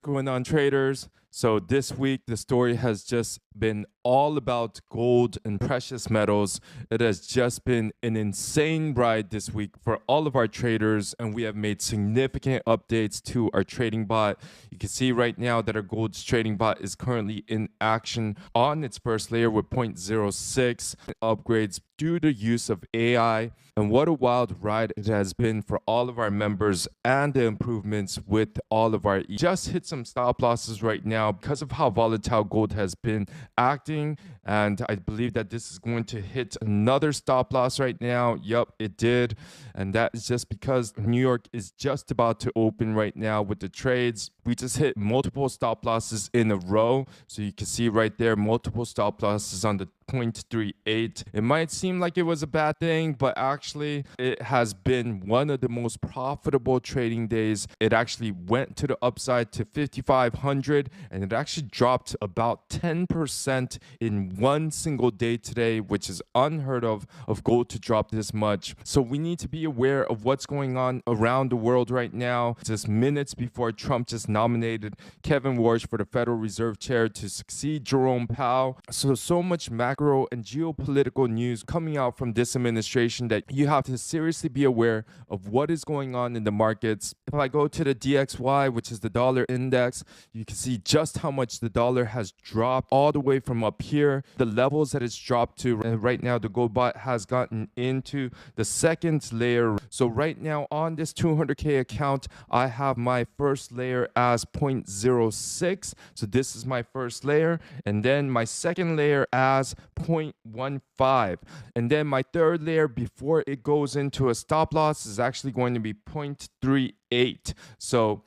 Going on, traders? So this week the story has just been all about gold and precious metals. It has just been an insane ride this week for all of our traders, and we have made significant updates to our trading bot. You can see right now that our gold's trading bot is currently in action on its first layer with 0.06 upgrades due to use of AI. And what a wild ride it has been for all of our members and the improvements with all of our just hit some stop losses right now because of how volatile gold has been acting. And I believe that this is going to hit another stop loss right now. Yep, it did. And that is just because New York is just about to open right now with the trades. We just hit multiple stop losses in a row. So you can see right there, multiple stop losses on the 0.38. It might seem like it was a bad thing, but actually it has been one of the most profitable trading days. It actually went to the upside to 5,500 and it actually dropped about 10% in one single day today, which is unheard of gold to drop this much. So we need to be aware of what's going on around the world right now. Just minutes before Trump just nominated Kevin Warsh for the Federal Reserve Chair to succeed Jerome Powell. So much macro and geopolitical news coming out from this administration that you have to seriously be aware of what is going on in the markets. If I go to the DXY, which is the dollar index, you can see just how much the dollar has dropped all the way from up here, the levels that it's dropped to. And right now, the gold bot has gotten into the second layer. So right now on this 200K account, I have my first layer as 0.06. So this is my first layer. And then my second layer as 0.15, and then my third layer before it goes into a stop loss is actually going to be 0.38. So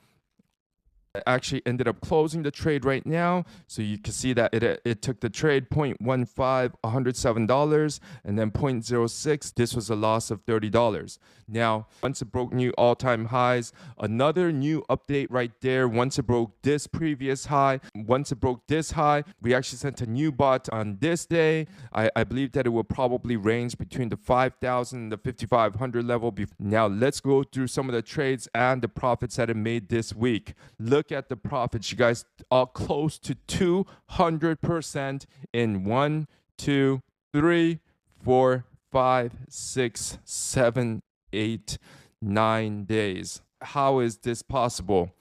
I actually ended up closing the trade right now. So you can see that it took the trade 0.15, $107, and then 0.06. This was a loss of $30. Now, once it broke new all-time highs, another new update right there. Once it broke this previous high, once it broke this high, we actually sent a new bot on this day. I believe that it will probably range between the 5,000 and the 5,500 level. Now, let's go through some of the trades and the profits that it made this week. Look at the profits, you guys, are close to 200% in 1, 2, 3, 4, 5, 6, 7, 8, 9 days. How is this possible?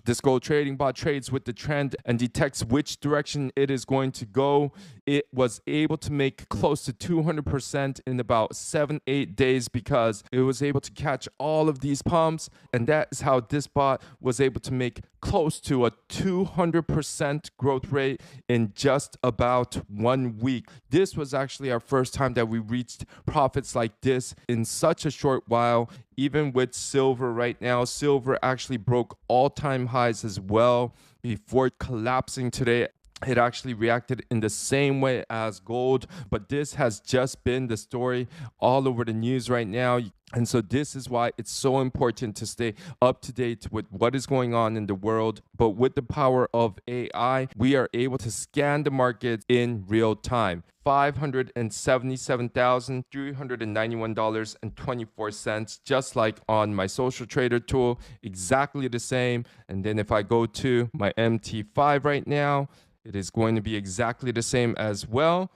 This gold trading bot trades with the trend and detects which direction it is going to go. It was able to make close to 200% in about 7-8 days because it was able to catch all of these pumps. And that is how this bot was able to make close to a 200% growth rate in just about 1 week. This was actually our first time that we reached profits like this in such a short while. Even with silver right now, silver actually broke all-time highs as well before collapsing today. It actually reacted in the same way as gold, but this has just been the story all over the news right now. And so this is why it's so important to stay up to date with what is going on in the world. But with the power of AI, we are able to scan the market in real time. $577,391.24, just like on my social trader tool, exactly the same. And then if I go to my MT5 right now, it is going to be exactly the same as well.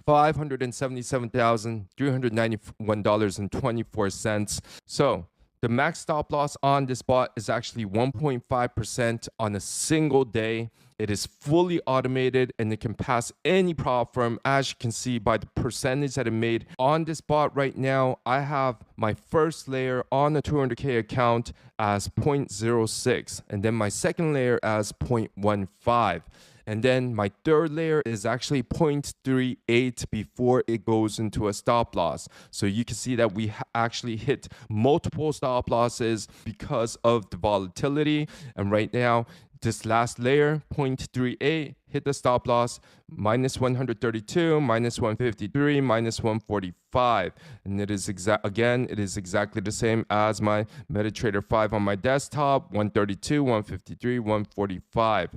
$577,391.24. So the max stop loss on this bot is actually 1.5% on a single day. It is fully automated and it can pass any prop firm, as you can see by the percentage that it made on this bot right now. I have my first layer on the 200K account as 0.06 and then my second layer as 0.15. And then my third layer is actually 0.38 before it goes into a stop loss. So you can see that we actually hit multiple stop losses because of the volatility. And right now, this last layer, 0.38, hit the stop loss, minus 132, minus 153, minus 145. And it is it is exactly the same as my MetaTrader 5 on my desktop, 132, 153, 145.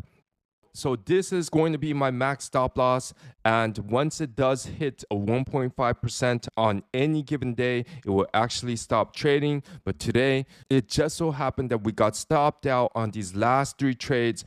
So this is going to be my max stop loss. And once it does hit a 1.5% on any given day, it will actually stop trading. But today, it just so happened that we got stopped out on these last 3 trades.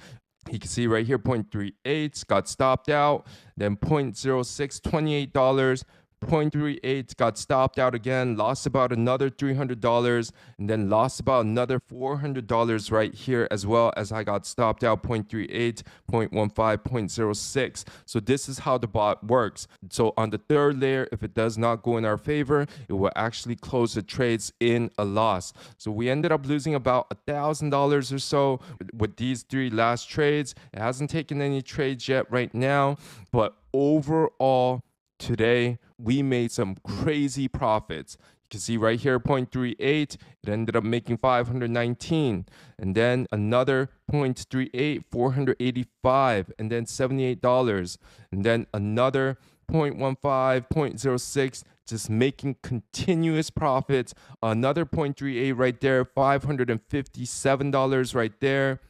You can see right here, 0.38 got stopped out, then 0.06, $28. 0.38 got stopped out again, lost about another $300, and then lost about another $400 right here, as well as I got stopped out 0.38, 0.15, 0.06. So this is how the bot works. So on the third layer, if it does not go in our favor, it will actually close the trades in a loss. So we ended up losing about $1,000 or so with these 3 last trades. It hasn't taken any trades yet right now, but overall today we made some crazy profits. You can see right here, 0.38, it ended up making 519, and then another 0.38, 485, and then $78, and then another 0.15, 0.06, just making continuous profits. Another 0.38 right there, $557 right there.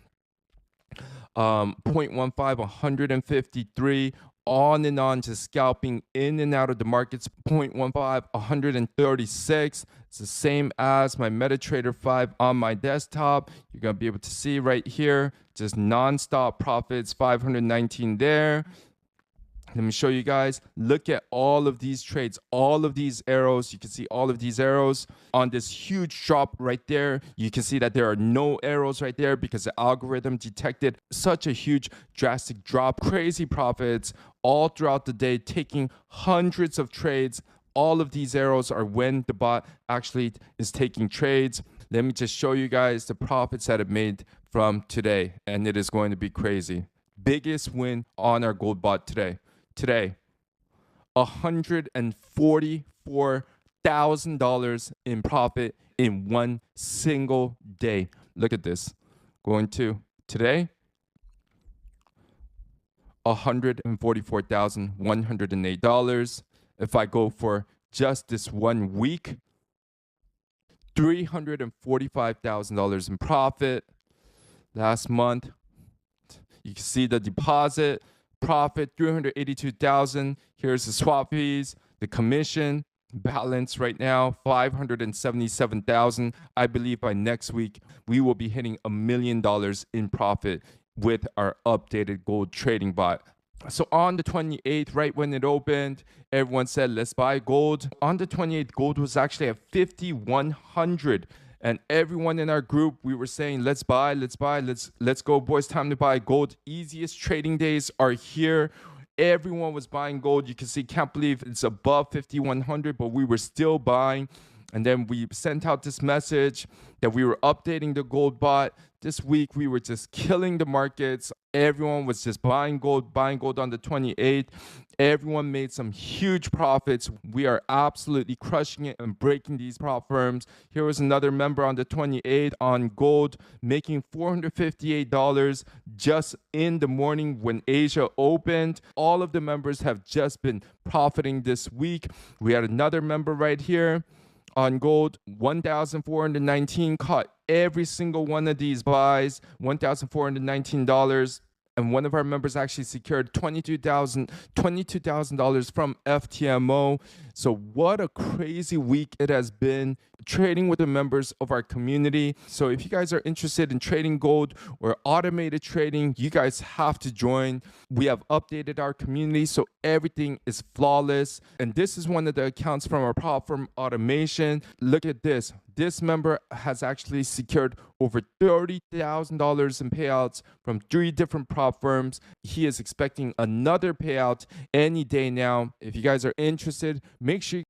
0.15, 153, on and on, just scalping in and out of the markets. 0.15, 136. It's the same as my MetaTrader 5 on my desktop. You're going to be able to see right here, just non-stop profits, 519 there. Let me show you guys. Look at all of these trades, all of these arrows. You can see all of these arrows on this huge drop right there. You can see that there are no arrows right there because the algorithm detected such a huge drastic drop. Crazy profits all throughout the day, taking hundreds of trades. All of these arrows are when the bot actually is taking trades. Let me just show you guys the profits that it made from today, and it is going to be crazy. Biggest win on our gold bot today. $144,000 in profit in one single day. Look at this. Going to today, $144,108. If I go for just this 1 week, $345,000 in profit. Last month, you can see the deposit profit, 382,000. Here's the swap fees, the commission balance right now, 577,000. I believe by next week we will be hitting $1 million in profit with our updated gold trading bot. So on the 28th, right when it opened, everyone said, let's buy gold. On the 28th, gold was actually at 5,100. And everyone in our group, we were saying, let's buy, let's go, boys, time to buy gold. Easiest trading days are here. Everyone was buying gold. You can see, can't believe it's above 5,100, but we were still buying. And then we sent out this message that we were updating the gold bot. This week, we were just killing the markets. Everyone was just buying gold on the 28th. Everyone made some huge profits. We are absolutely crushing it and breaking these prop firms. Here was another member on the 28th on gold, making $458 just in the morning when Asia opened. All of the members have just been profiting this week. We had another member right here on gold, 1,419, caught every single one of these buys, $1,419. And one of our members actually secured $22,000 from FTMO. So what a crazy week it has been trading with the members of our community. So if you guys are interested in trading gold or automated trading, you guys have to join. We have updated our community so everything is flawless. And this is one of the accounts from our prop firm automation. Look at this. This member has actually secured over $30,000 in payouts from 3 different prop firms. He is expecting another payout any day now. If you guys are interested, make sure